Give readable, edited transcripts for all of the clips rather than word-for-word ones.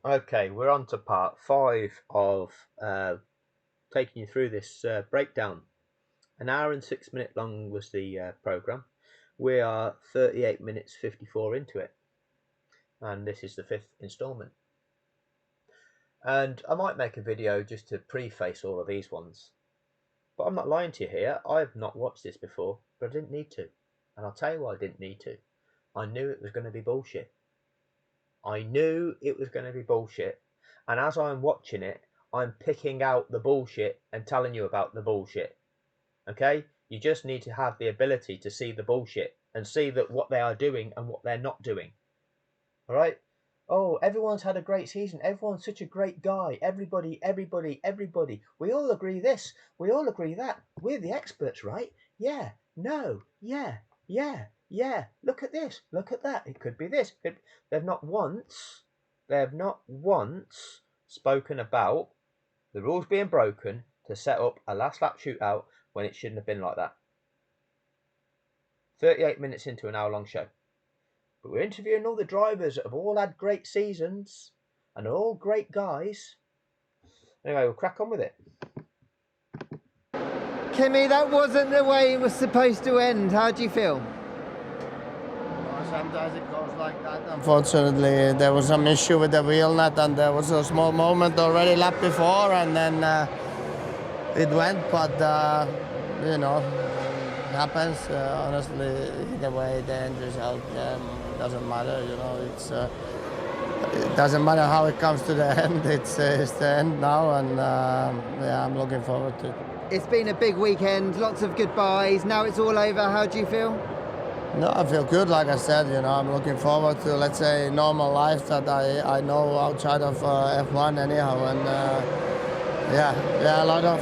Okay, we're on to part 5 of taking you through this breakdown. An hour and 6 minute long was the program. We are 38 minutes 54 into it, and this is the 5th installment. And I might make a video just to preface all of these ones, but I'm not lying to you here. I've not watched this before, but I didn't need to, and I'll tell you why I didn't need to. I knew it was going to be bullshit. I knew it was going to be bullshit, and as I'm watching it, I'm picking out the bullshit and telling you about the bullshit. Okay? You just need to have the ability to see the bullshit and see that what they are doing and what they're not doing. All right? Oh, everyone's had a great season. Everyone's such a great guy. Everybody. We all agree this. We all agree that. We're the experts, right? Yeah. No. Yeah. Yeah. Look at this. Look at that. It could be this. They've not once spoken about the rules being broken to set up a last lap shootout when it shouldn't have been like that. 38 minutes into an hour long show. But we're interviewing all the drivers that have all had great seasons and are all great guys. Anyway, we'll crack on with it. Kimi, that wasn't the way it was supposed to end. How do you feel? Sometimes it goes like that. Unfortunately, there was some issue with the wheel nut, and there was a small moment already lap before, and then it went. But you know, it happens. Honestly, either way, the end result doesn't matter. You know, it doesn't matter how it comes to the end. It's the end now, and yeah, I'm looking forward to it. It's been a big weekend, lots of goodbyes. Now it's all over. How do you feel? No, I feel good. Like I said, you know, I'm looking forward to, let's say, normal life that I know outside of F1 anyhow, and yeah, a lot of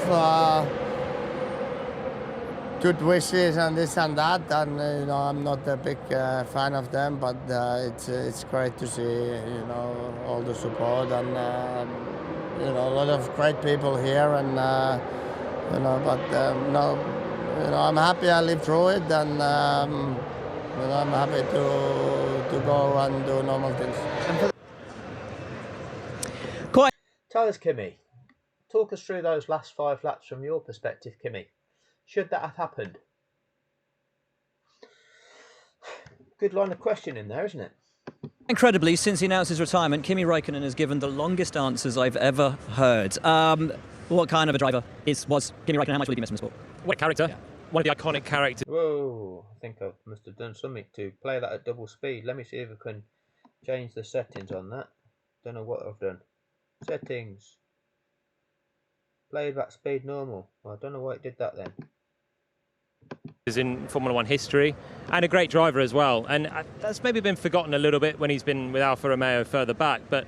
good wishes and this and that, and you know, I'm not a big fan of them, but it's great to see, you know, all the support and you know, a lot of great people here, and you know, but no, you know, I'm happy I lived through it, and you know, I'm happy to go and do normal things. Tell us, Kimi. Talk us through those last 5 laps from your perspective, Kimi. Should that have happened? Good line of question in there, isn't it? Incredibly, since he announced his retirement, Kimi Räikkönen has given the longest answers I've ever heard. What kind of a driver was Kimi Räikkönen? How much will he be missed from the sport? What a character. Yeah. One of the iconic characters. Whoa, I think I must have done something to play that at double speed. Let me see if I can change the settings on that. Don't know what I've done. Settings. Playback speed normal. Well, I don't know why it did that then. Is in Formula One history, and a great driver as well. And that's maybe been forgotten a little bit when he's been with Alfa Romeo further back. But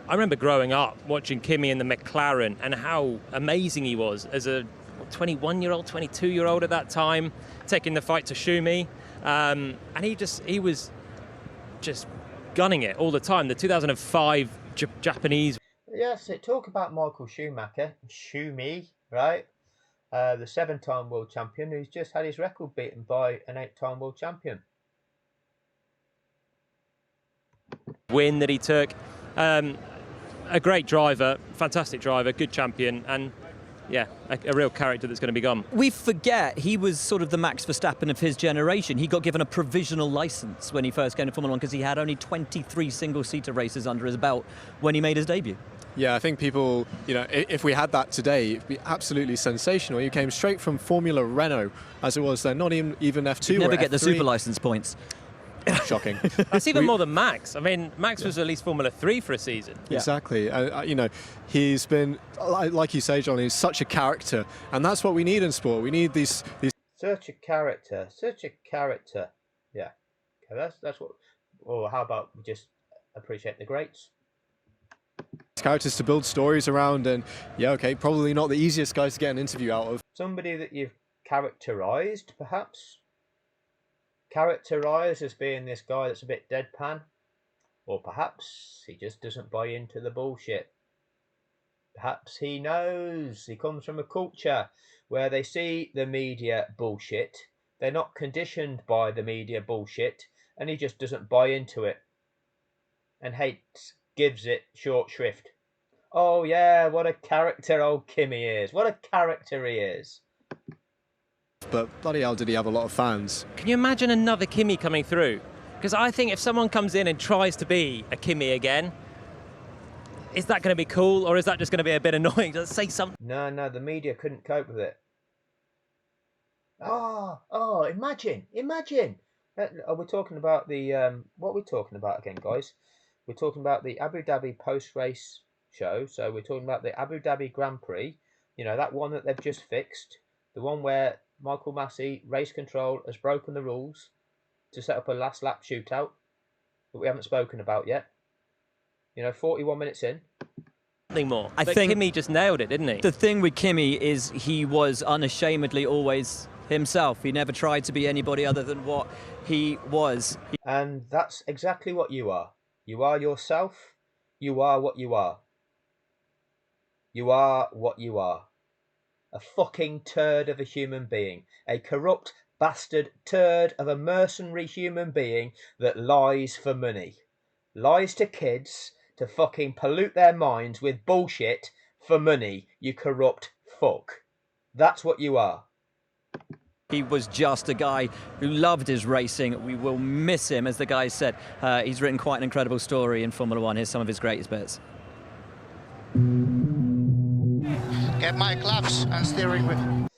I remember growing up watching Kimi in the McLaren and how amazing he was as a 21-year-old, 22-year-old at that time, taking the fight to Schumi, and he was just gunning it all the time. The 2005 Japanese. Yes, talk about Michael Schumacher, Schumi, right? The 7-time world champion who's just had his record beaten by an 8-time world champion. Win that he took. A great driver, fantastic driver, good champion, and yeah, a real character that's going to be gone. We forget he was sort of the Max Verstappen of his generation. He got given a provisional license when he first came to Formula 1 because he had only 23 single-seater races under his belt when he made his debut. Yeah, I think people, you know, if we had that today, it'd be absolutely sensational. He came straight from Formula Renault, as it was then, not even F2 You'd never or get F3. the super license points. Shocking. That's even more than Max. I mean, Max was at least Formula 3 for a season. Yeah. Exactly. You know, he's been, like you say, John, he's such a character, and that's what we need in sport. We need these. Such a character. Yeah. Okay, that's what. Or how about we just appreciate the greats? Characters to build stories around, and yeah, okay, probably not the easiest guys to get an interview out of. Somebody that you've characterised, perhaps. Characterised as being this guy that's a bit deadpan, or perhaps he just doesn't buy into the bullshit. Perhaps he knows he comes from a culture where they see the media bullshit, they're not conditioned by the media bullshit, and he just doesn't buy into it and hates gives it short shrift. Oh yeah, what a character old Kimi is. What a character he is. But bloody hell did he have a lot of fans. Can you imagine another Kimi coming through? Because I think if someone comes in and tries to be a Kimi again, is that going to be cool, or is that just going to be a bit annoying? Let's say something. No, the media couldn't cope with it. Oh, imagine. Are we talking about the, what are we talking about again, guys? We're talking about the Abu Dhabi post-race show. So we're talking about the Abu Dhabi Grand Prix. You know, that one that they've just fixed. The one where Michael Massey, race control, has broken the rules to set up a last lap shootout that we haven't spoken about yet. You know, 41 minutes in. More. I but think Kimi just nailed it, didn't he? The thing with Kimi is he was unashamedly always himself. He never tried to be anybody other than what he was. And that's exactly what you are. You are yourself. You are what you are. You are what you are. A fucking turd of a human being. A corrupt bastard turd of a mercenary human being that lies for money. Lies to kids to fucking pollute their minds with bullshit for money, you corrupt fuck. That's what you are. He was just a guy who loved his racing. We will miss him, as the guy said. He's written quite an incredible story in Formula One. Here's some of his greatest bits. Get my gloves and steering wheel.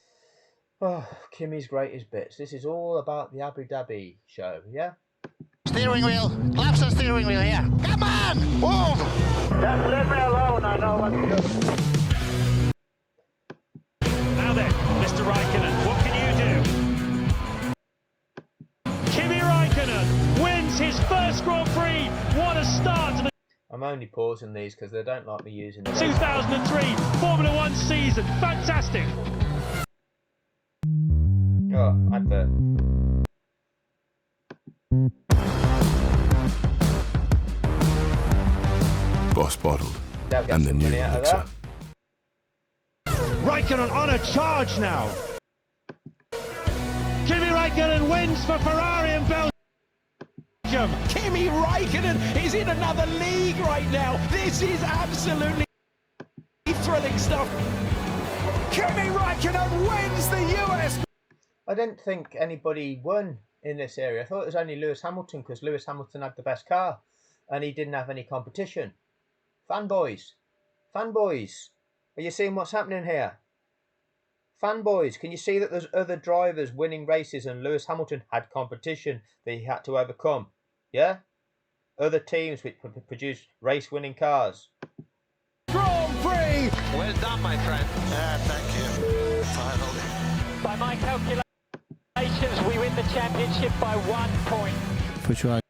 Oh, Kimi's greatest bits. This is all about the Abu Dhabi show, yeah? Steering wheel, gloves and steering wheel, yeah. Come on, move! Just leave me alone, I know what to do. Now then, Mr. Raikkonen, what can you do? Kimi Raikkonen wins his first Grand Prix. What a start to the I'm only pausing these because they don't like me using the 2003 Formula One season. Fantastic. Oh, advert. Boss Bottled They'll get and the some new money out of Elixir. that. Raikkonen on a charge now. Kimi Raikkonen wins for Ferrari and Belgium. Kimi Raikkonen is in another league right now. This is absolutely thrilling stuff. Kimi Raikkonen wins the US. I didn't think anybody won in this area. I thought it was only Lewis Hamilton because Lewis Hamilton had the best car and he didn't have any competition. Fanboys, are you seeing what's happening here? Fanboys, can you see that there's other drivers winning races and Lewis Hamilton had competition that he had to overcome? Yeah? Other teams which produce race-winning cars. Grand Prix. Well done, my friend. Thank you. Finally. By my calculations, we win the championship by 1 point. For sure.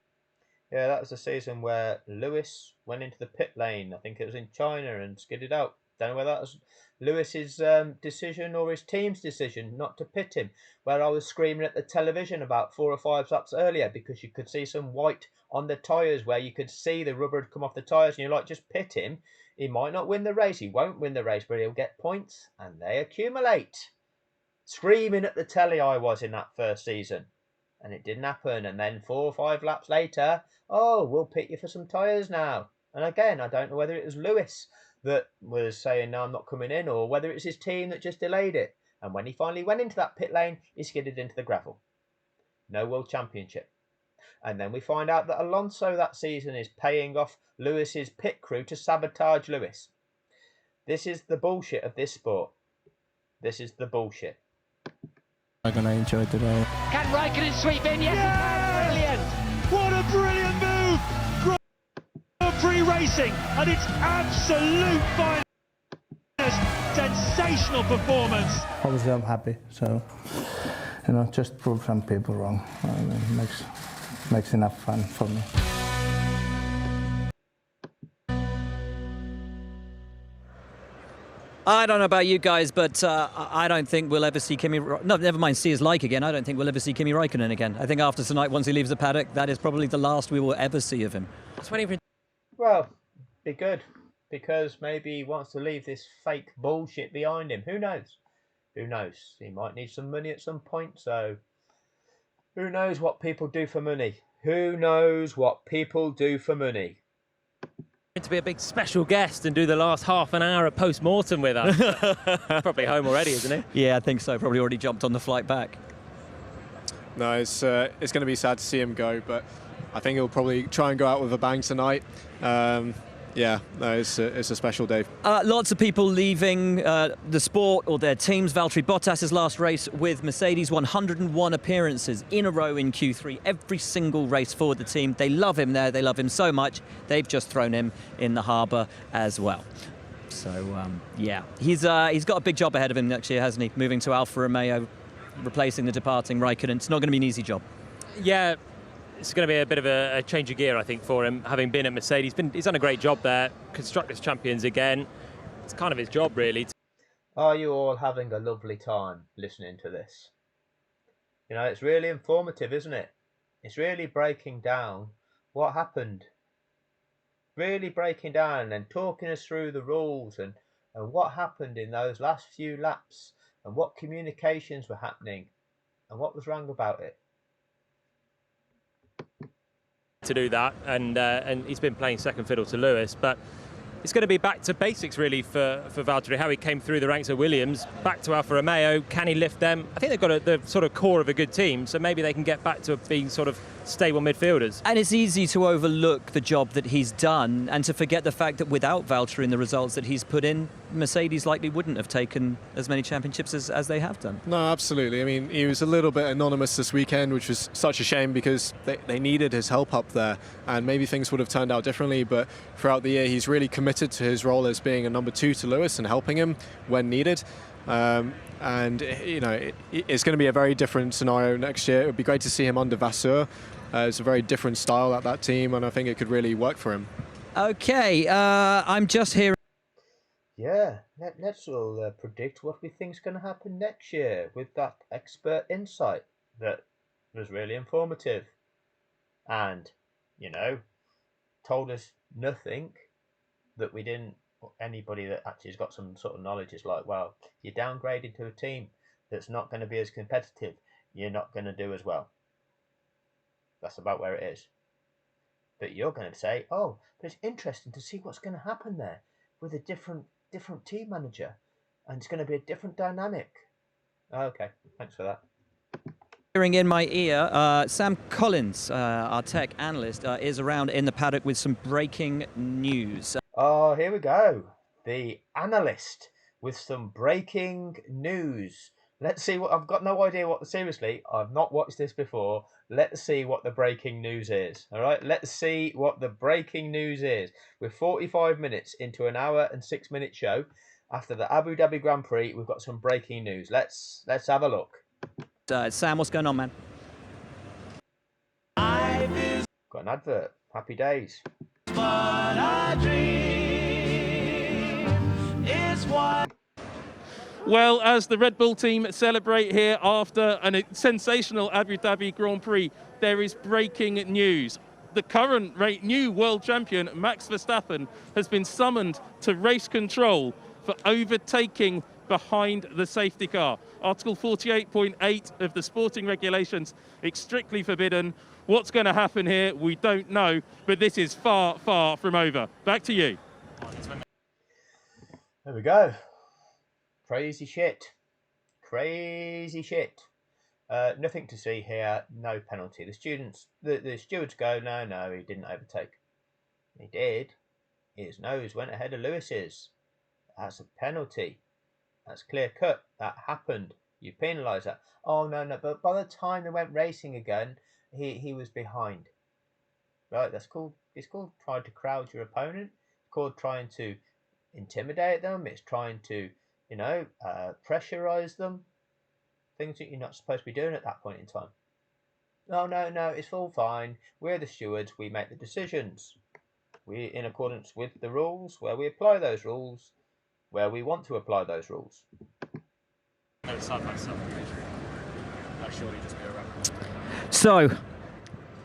Yeah, that was the season where Lewis went into the pit lane. I think it was in China and skidded out. Don't know whether that was Lewis's decision or his team's decision not to pit him. Where I was screaming at the television about 4 or 5 laps earlier because you could see some white on the tyres where you could see the rubber had come off the tyres and you're like, just pit him. He might not win the race. He won't win the race, but he'll get points and they accumulate. Screaming at the telly I was in that first season. And it didn't happen. And then 4 or 5 laps later, oh, we'll pit you for some tyres now. And again, I don't know whether it was Lewis that was saying, no, I'm not coming in, or whether it's his team that just delayed it. And when he finally went into that pit lane, he skidded into the gravel. No World Championship. And then we find out that Alonso that season is paying off Lewis's pit crew to sabotage Lewis. This is the bullshit of this sport. This is the bullshit. I'm gonna enjoy today. Can Raikkonen sweep in? Yes, brilliant. What a brilliant move. Grand Prix racing and it's absolute finest. Sensational performance. Obviously, I'm happy. So, just prove some people wrong. Makes enough fun for me. I don't know about you guys, but I don't think we'll ever see Kimi... No, never mind see his like again. I don't think we'll ever see Kimi Raikkonen again. I think after tonight, once he leaves the paddock, that is probably the last we will ever see of him. Well, be good, because maybe he wants to leave this fake bullshit behind him. Who knows? Who knows? He might need some money at some point, so... Who knows what people do for money? Who knows what people do for money? To be a big special guest and do the last half an hour of post-mortem with us. Probably home already, isn't he? Yeah, I think so. Probably already jumped on the flight back. No, it's going to be sad to see him go, but I think he'll probably try and go out with a bang tonight. Yeah, no, it's a special day. Lots of people leaving the sport or their teams. Valtteri Bottas' last race with Mercedes, 101 appearances in a row in Q3, every single race for the team. They love him there, they love him so much, they've just thrown him in the harbour as well. So, yeah, he's got a big job ahead of him next year, hasn't he? Moving to Alfa Romeo, replacing the departing Raikkonen. It's not going to be an easy job. Yeah. It's going to be a bit of a change of gear, I think, for him, having been at Mercedes. He's done a great job there. Constructors champions again. It's kind of his job, really. Are you all having a lovely time listening to this? You know, it's really informative, isn't it? It's really breaking down what happened. Really breaking down and talking us through the rules and what happened in those last few laps and what communications were happening and what was wrong about it. To do that, and he's been playing second fiddle to Lewis, but it's going to be back to basics really for Valtteri, how he came through the ranks of Williams, back to Alfa Romeo. Can he lift them? I think they've got the sort of core of a good team, so maybe they can get back to being sort of stable midfielders. And it's easy to overlook the job that he's done and to forget the fact that without Valtteri and the results that he's put in, Mercedes likely wouldn't have taken as many championships as they have done. No, absolutely. I mean, he was a little bit anonymous this weekend, which was such a shame because they needed his help up there, and maybe things would have turned out differently, but throughout the year he's really committed to his role as being a number 2 to Lewis and helping him when needed. And you know, it's going to be a very different scenario next year. It would be great to see him under Vasseur. It's a very different style at that team, and I think it could really work for him. Okay, I'm just hearing. Yeah, let's all predict what we think is going to happen next year with that expert insight that was really informative and, you know, told us nothing that we didn't. Anybody that actually has got some sort of knowledge is like, well, you're downgraded to a team that's not going to be as competitive. You're not going to do as well. That's about where it is. But you're going to say, oh, but it's interesting to see what's going to happen there with a different team manager, and it's going to be a different dynamic. Okay, thanks for that. Hearing in my ear, Sam Collins, our tech analyst, is around in the paddock with some breaking news. Oh, here we go. The analyst with some breaking news. Let's see what. I've got no idea what. Seriously, I've not watched this before. Let's see what the breaking news is. All right, let's see what the breaking news is. We're 45 minutes into an hour and 6-minute show. After the Abu Dhabi Grand Prix, we've got some breaking news. Let's have a look. Sam, what's going on, man? Got an advert. Happy days. Well, as the Red Bull team celebrate here after a sensational Abu Dhabi Grand Prix, there is breaking news. The current new world champion, Max Verstappen, has been summoned to race control for overtaking behind the safety car. Article 48.8 of the sporting regulations, it's strictly forbidden. What's going to happen here, we don't know, but this is far, far from over. Back to you. There we go. Crazy shit. Crazy shit. Nothing to see here. No penalty. The stewards go, no, he didn't overtake. He did. His nose went ahead of Lewis's. That's a penalty. That's clear cut. That happened. You penalise that. Oh, no. But by the time they went racing again, he was behind. Right, it's called trying to crowd your opponent. It's called trying to intimidate them. It's trying to, pressurise them. Things that you're not supposed to be doing at that point in time. No, it's all fine. We're the stewards. We make the decisions. We, in accordance with the rules, where we apply those rules, where we want to apply those rules. So,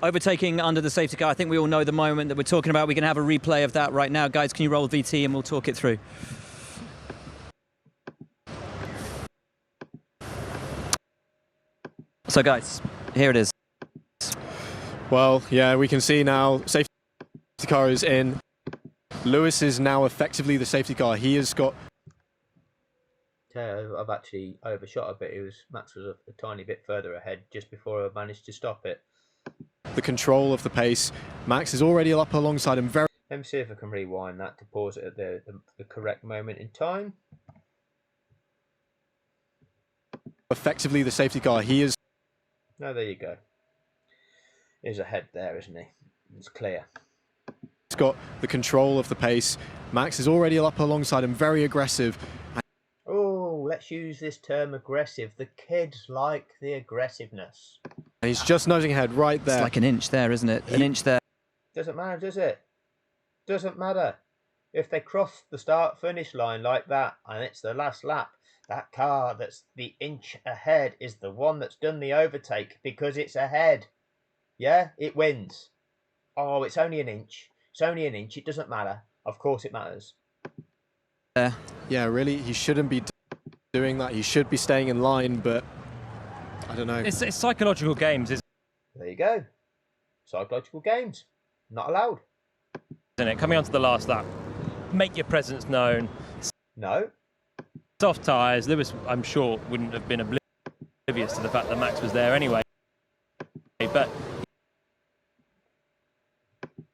overtaking under the safety car. I think we all know the moment that we're talking about. We can have a replay of that right now. Guys, can you roll VT and we'll talk it through. So guys, here it is. Well, yeah, we can see now safety car is in. Lewis is now effectively the safety car. He has got... I've actually overshot a bit. Max was a tiny bit further ahead just before I managed to stop it. the control of the pace. Max is already up alongside him. Very. Let me see if I can rewind that to pause it at the correct moment in time. Effectively the safety car. He is... No, there you go. He's ahead there, isn't he? It's clear. He's got the control of the pace. Max is already up alongside him, very aggressive. Oh, let's use this term aggressive. The kids like the aggressiveness. And he's just nudging ahead right there. It's like an inch there, isn't it? An inch there. Doesn't matter, does it? Doesn't matter. If they cross the start-finish line like that and it's the last lap, that car that's the inch ahead is the one that's done the overtake because it's ahead. Yeah, it wins. Oh, it's only an inch. It's only an inch. It doesn't matter. Of course it matters. Yeah, really, he shouldn't be doing that. He should be staying in line, but I don't know. It's psychological games, There you go. Psychological games. Not allowed. isn't it? Coming on to the last lap. Make your presence known. No. Soft tyres. Lewis, I'm sure, wouldn't have been oblivious to the fact that Max was there anyway. But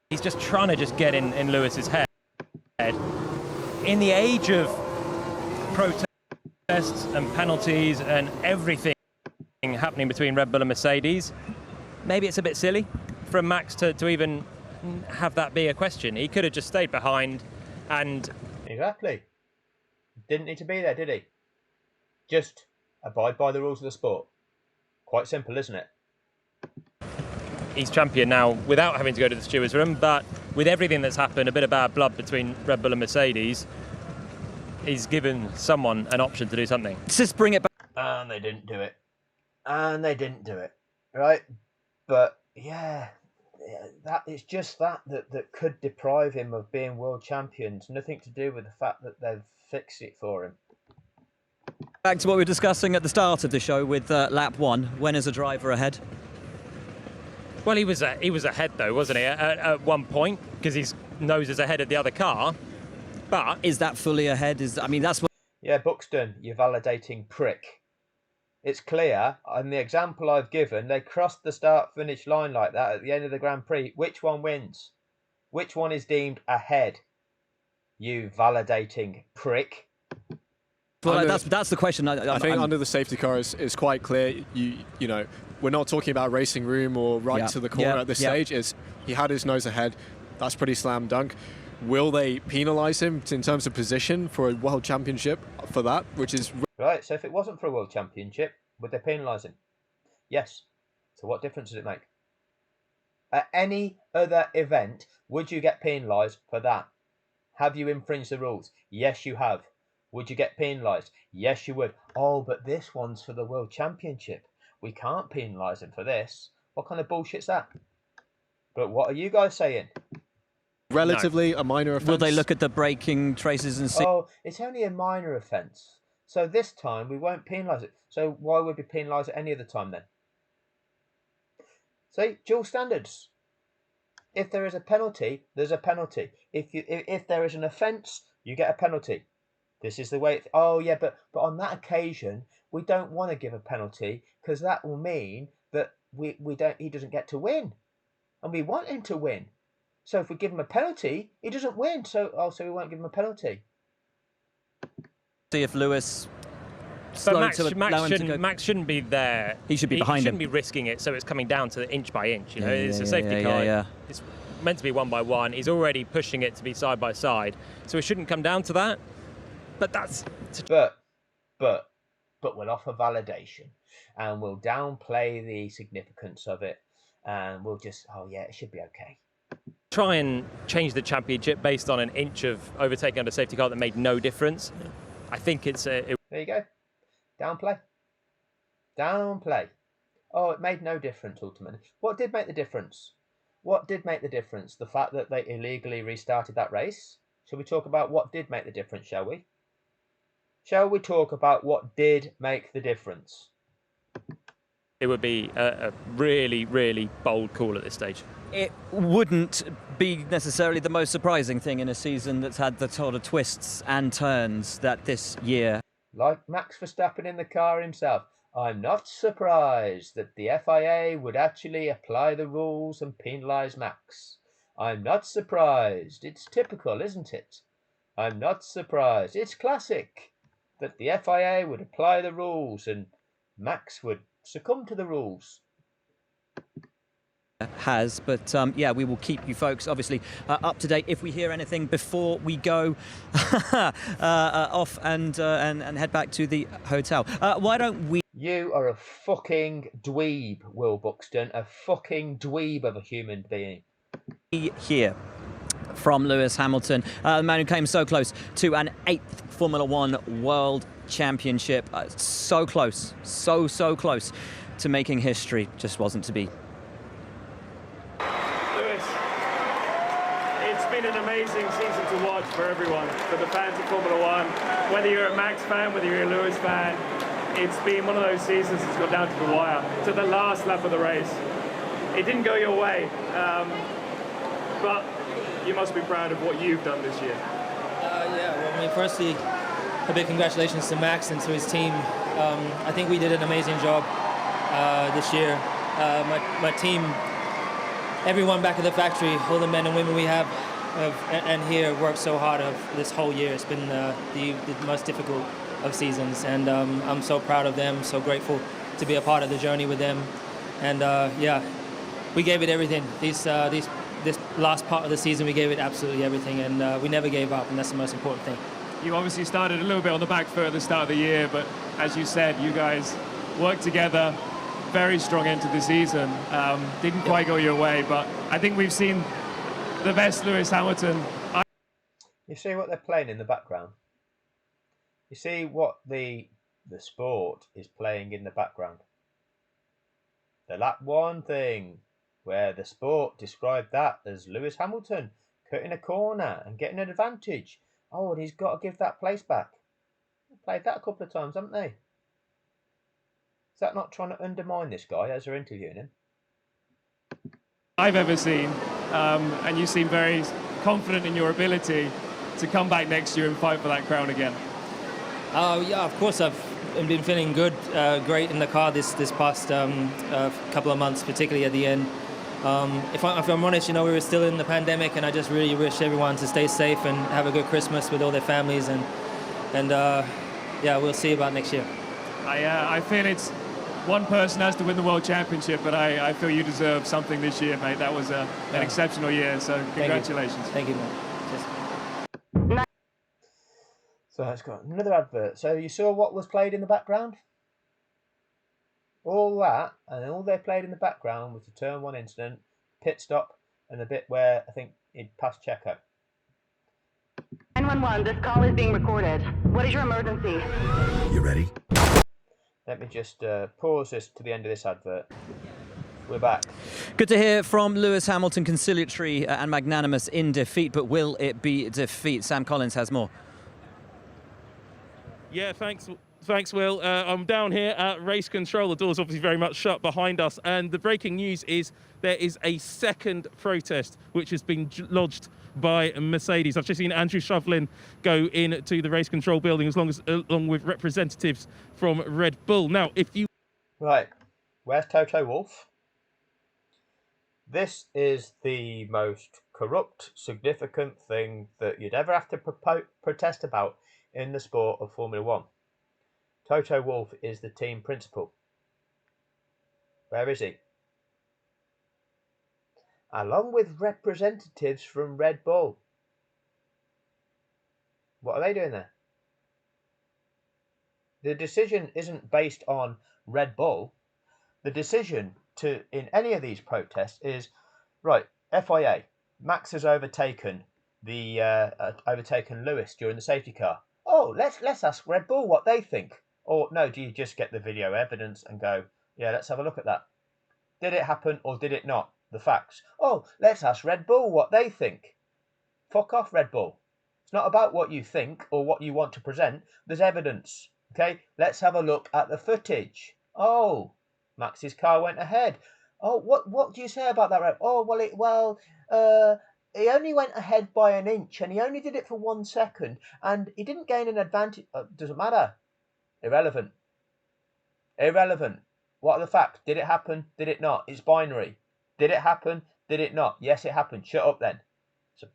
he's just trying to just get in Lewis's head. In the age of protests and penalties and everything happening between Red Bull and Mercedes, maybe it's a bit silly from Max to even have that be a question. He could have just stayed behind and... Exactly. Didn't need to be there, did he? Just abide by the rules of the sport. Quite simple, isn't it? He's champion now without having to go to the stewards room, but with everything that's happened, a bit of bad blood between Red Bull and Mercedes, he's given someone an option to do something. Just bring it back. And they didn't do it. And they didn't do it. Right? But yeah, that it's just that could deprive him of being world champions. Nothing to do with the fact that they've fixed it for him. Back to what we were discussing at the start of the show with lap one. When is a driver ahead? Well, he was ahead though, wasn't he? At one point, because his nose is ahead of the other car. But is that fully ahead? I mean, that's what. Yeah, Buxton, you validating prick. It's clear, and the example I've given, they crossed the start-finish line like that at the end of the Grand Prix. Which one wins? Which one is deemed ahead? You validating prick. Well, that's the question. I think under the safety car is quite clear. You know, we're not talking about racing room or to the corner at this stage. He had his nose ahead. That's pretty slam dunk. Will they penalise him in terms of position for a world championship for that? Which is right. So if it wasn't for a world championship, would they penalise him? Yes. So what difference does it make? At any other event, would you get penalised for that? Have you infringed the rules? Yes, you have. Would you get penalised? Yes, you would. Oh, but this one's for the World Championship. We can't penalise him for this. What kind of bullshit's that? But what are you guys saying? Relatively a minor offence. Will they look at the braking traces and see? Oh, it's only a minor offence. So this time we won't penalise it. So why would we penalise it any other time then? See, dual standards. If there is a penalty, there's a penalty. If there is an offence, you get a penalty. This is the way. Oh yeah, but on that occasion we don't want to give a penalty because that will mean that he doesn't get to win, and we want him to win. So if we give him a penalty, he doesn't win. So we won't give him a penalty. See if Lewis. But Max shouldn't be there. He should be behind him. He shouldn't be risking it, so it's coming down to inch by inch. You know, it's a safety car. It's meant to be 1 by 1. He's already pushing it to be side by side, so it shouldn't come down to that. But that's. But we'll offer validation, and we'll downplay the significance of it, and we'll just it should be okay. Try and change the championship based on an inch of overtaking under safety car that made no difference. I think it's there you go. Downplay. Oh, it made no difference ultimately. What did make the difference? The fact that they illegally restarted that race? Shall we talk about what did make the difference, shall we? Shall we talk about what did make the difference? it would be a really, really bold call at this stage. It wouldn't be necessarily the most surprising thing in a season that's had the sort of twists and turns that this year. Like Max Verstappen in the car himself, I'm not surprised that the FIA would actually apply the rules and penalise Max. I'm not surprised. It's typical, isn't it? I'm not surprised. It's classic that the FIA would apply the rules and Max would succumb to the rules. Has, but yeah, we will keep you folks obviously up to date if we hear anything before we go off and head back to the hotel. Why don't we? You are a fucking dweeb, Will Buxton, a fucking dweeb of a human being. Here from Lewis Hamilton, the man who came so close to an 8th Formula One World Championship, so close, so close to making history, just wasn't to be. It's been an amazing season to watch for everyone, for the fans of Formula One. Whether you're a Max fan, whether you're a Lewis fan, it's been one of those seasons that's got down to the wire, to the last lap of the race. It didn't go your way, but you must be proud of what you've done this year. Yeah, well, I mean, firstly, a big congratulations to Max and to his team. I think we did an amazing job this year. My team, everyone back at the factory, all the men and women we have and here worked so hard of this whole year. It's been the most difficult of seasons, and I'm so proud of them, so grateful to be a part of the journey with them. And yeah, we gave it everything. This last part of the season, we gave it absolutely everything, and we never gave up, and that's the most important thing. You obviously started a little bit on the back foot at the start of the year, but as you said, you guys worked together. Very strong end to the season. Didn't quite go your way, but I think we've seen the best Lewis Hamilton. You see what they're playing in the background? You see what the sport is playing in the background? The lap one thing, where the sport described that as Lewis Hamilton cutting a corner and getting an advantage. Oh, and he's got to give that place back. They've played that a couple of times, haven't they? Is that not trying to undermine this guy as they're interviewing him? I've ever seen, and you seem very confident in your ability to come back next year and fight for that crown again. Yeah, of course I've been feeling good, great in the car this past couple of months, particularly at the end. If I'm honest, we were still in the pandemic, and I just really wish everyone to stay safe and have a good Christmas with all their families, and yeah, we'll see about next year. I feel it's one person has to win the World Championship, but I feel you deserve something this year, mate. That was an exceptional year, so congratulations. Thank you, man. So it's got another advert. So you saw what was played in the background? All that, and all they played in the background was the Turn 1 incident, pit stop, and the bit where I think he'd passed Checo. 911, this call is being recorded. What is your emergency? You ready? Let me just pause this to the end of this advert. We're back. Good to hear from Lewis Hamilton, conciliatory and magnanimous in defeat, but will it be defeat? Sam Collins has more. Yeah, thanks, Will. I'm down here at race control. The door's obviously very much shut behind us. And the breaking news is there is a second protest which has been lodged by Mercedes. I've just seen Andrew Shovlin go into the race control building along with representatives from Red Bull. Now, if you... Right, where's Toto Wolff? This is the most corrupt, significant thing that you'd ever have to protest about in the sport of Formula One. Toto Wolff is the team principal. Where is he? Along with representatives from Red Bull. What are they doing there? The decision isn't based on Red Bull. The decision in any of these protests is, right, FIA, Max has overtaken Lewis during the safety car. Oh, let's ask Red Bull what they think. Or no, do you just get the video evidence and go, yeah, let's have a look at that. Did it happen or did it not? The facts. Oh, let's ask Red Bull what they think. Fuck off, Red Bull. It's not about what you think or what you want to present. There's evidence. Okay, let's have a look at the footage. Oh, Max's car went ahead. Oh, what do you say about that, Red? Oh, he only went ahead by an inch, and he only did it for 1 second, and he didn't gain an advantage. Doesn't matter. Irrelevant. Irrelevant. What are the facts? Did it happen? Did it not? It's binary. Did it happen? Did it not? Yes, it happened. Shut up then.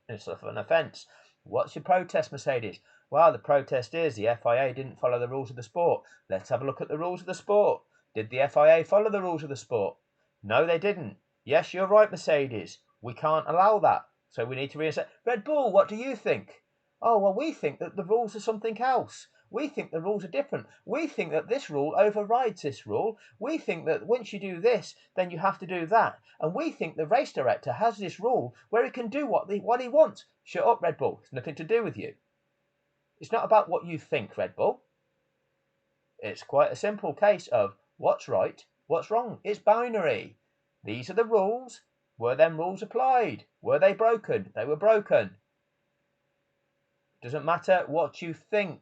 It's an offence. What's your protest, Mercedes? Well, the protest is the FIA didn't follow the rules of the sport. Let's have a look at the rules of the sport. Did the FIA follow the rules of the sport? No, they didn't. Yes, you're right, Mercedes. We can't allow that. So we need to reassess. Red Bull, what do you think? Oh, well, we think that the rules are something else. We think the rules are different. We think that this rule overrides this rule. We think that once you do this, then you have to do that. And we think the race director has this rule where he can do what he wants. Shut up, Red Bull. It's nothing to do with you. It's not about what you think, Red Bull. It's quite a simple case of what's right, what's wrong. It's binary. These are the rules. Were them rules applied? Were they broken? They were broken. Doesn't matter what you think.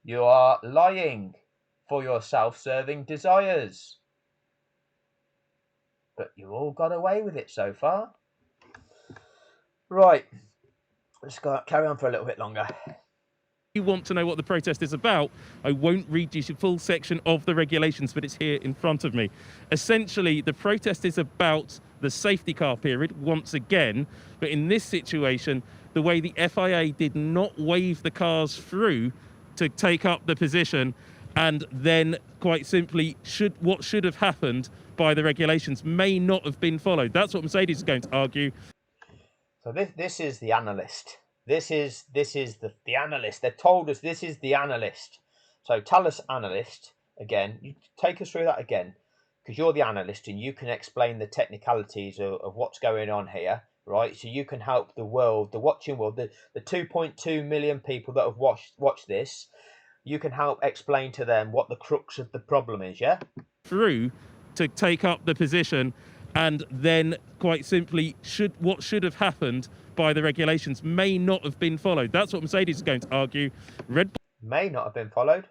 You are lying for your self-serving desires. But you all got away with it so far. Right. Let's carry on for a little bit longer. You want to know what the protest is about, I won't read you the full section of the regulations, but it's here in front of me. Essentially, the protest is about the safety car period once again, but in this situation, the way the FIA did not wave the cars through to take up the position, and then quite simply what should have happened by the regulations may not have been followed. That's what Mercedes is going to argue. So this is the analyst. This is the analyst. They told us this is the analyst. So tell us, analyst, again. You take us through that again, because you're the analyst and you can explain the technicalities of what's going on here, right? So you can help the world, the watching world, the 2.2 million people that have watched this. You can help explain to them what the crux of the problem is, yeah? Through to take up the position, and then quite simply what should have happened by the regulations may not have been followed. That's what Mercedes is going to argue. Red Bull may not have been followed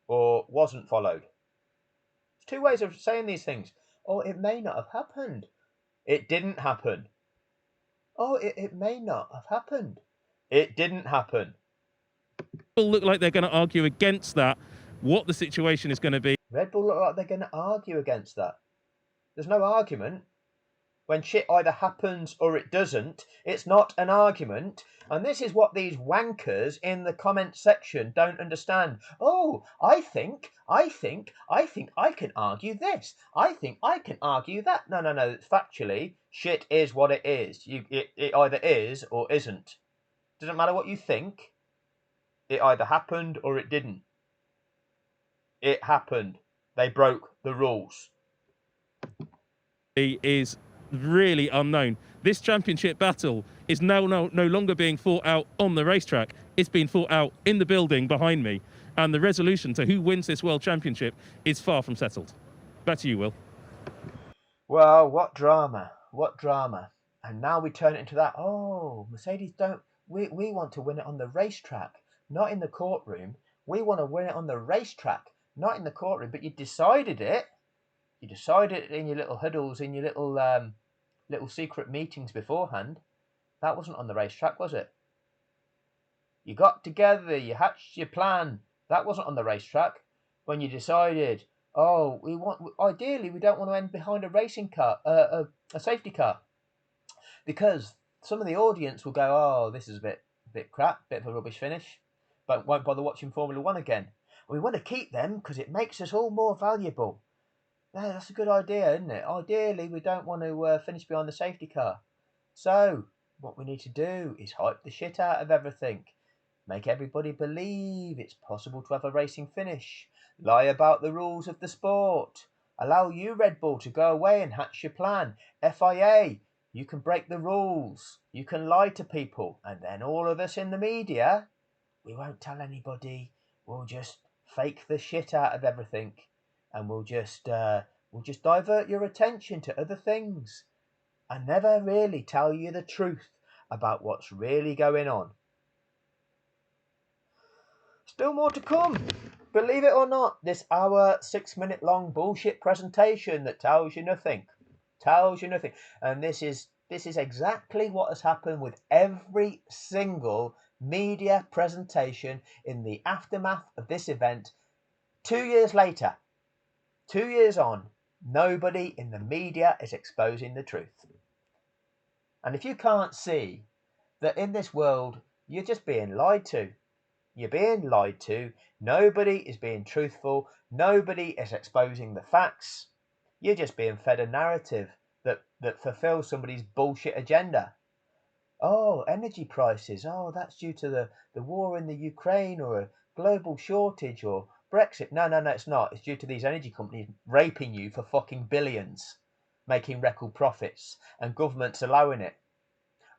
or wasn't followed. There's two ways of saying these things. Oh, it may not have happened. It didn't happen. Oh, it may not have happened. It didn't happen. look like they're going to argue against that, what the situation is going to be. Red Bull look like they're going to argue against that. There's no argument. When shit either happens or it doesn't, it's not an argument. And this is what these wankers in the comment section don't understand. Oh, I think I can argue this. I think I can argue that. No. Factually, shit is what it is. It either is or isn't. Doesn't matter what you think. It either happened or it didn't. It happened. They broke the rules. Is really unknown. This championship battle is now no longer being fought out on the racetrack. It's being fought out in the building behind me, and the resolution to who wins this world championship is far from settled. Back to you, Will. Well, what drama, and now we turn it into that. Oh, Mercedes we want to win it on the racetrack, not in the courtroom. We want to win it on the racetrack, not in the courtroom. But you decided it. You decided it in your little huddles, in your little secret meetings beforehand. That wasn't on the racetrack, was it? You got together, you hatched your plan. That wasn't on the racetrack. When you decided, oh, ideally we don't want to end behind a racing car, a safety car, because some of the audience will go, oh, this is a bit crap, bit of a rubbish finish, but won't bother watching Formula One again. We want to keep them because it makes us all more valuable. Yeah, that's a good idea, isn't it? Ideally, we don't want to finish behind the safety car. So, what we need to do is hype the shit out of everything. Make everybody believe it's possible to have a racing finish. Lie about the rules of the sport. Allow you, Red Bull, to go away and hatch your plan. FIA, you can break the rules. You can lie to people. And then all of us in the media, we won't tell anybody. We'll just fake the shit out of everything. And we'll just divert your attention to other things and never really tell you the truth about what's really going on. Still more to come. Believe it or not, this hour, 6-minute long bullshit presentation that tells you nothing. Tells you nothing. And this is exactly what has happened with every single media presentation in the aftermath of this event. 2 years later, 2 years on, nobody in the media is exposing the truth. And if you can't see that in this world, you're just being lied to. You're being lied to. Nobody is being truthful. Nobody is exposing the facts. You're just being fed a narrative that fulfills somebody's bullshit agenda. Oh, energy prices. Oh, that's due to the war in the Ukraine or a global shortage or Brexit. No, it's not. It's due to these energy companies raping you for fucking billions, making record profits, and governments allowing it.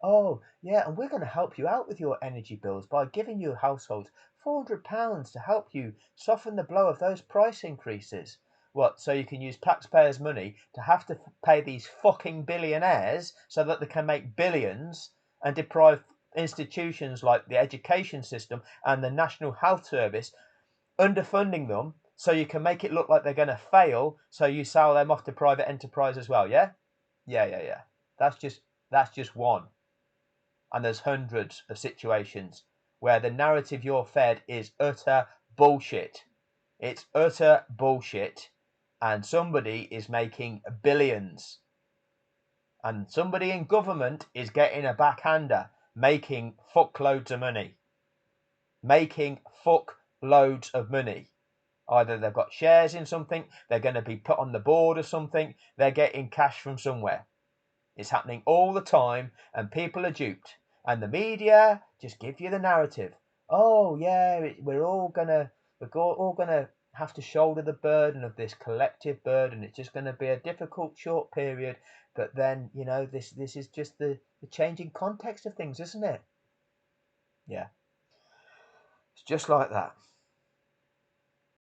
Oh, yeah, and we're going to help you out with your energy bills by giving you households £400 to help you soften the blow of those price increases. What, so you can use taxpayers' money to have to pay these fucking billionaires so that they can make billions and deprive institutions like the education system and the National Health Service, underfunding them so you can make it look like they're going to fail, so you sell them off to private enterprise as well, yeah? Yeah. That's just one. And there's hundreds of situations where the narrative you're fed is utter bullshit. It's utter bullshit. And somebody is making billions. And somebody in government is getting a backhander, making fuckloads of money. Making fuckloads of money. Either they've got shares in something, they're going to be put on the board of something, they're getting cash from somewhere. It's happening all the time, and people are duped. And the media just give you the narrative. Oh yeah, we're all gonna have to shoulder the burden of this collective burden. It's just going to be a difficult short period, but then this is just the changing context of things, isn't it? Yeah, it's just like that.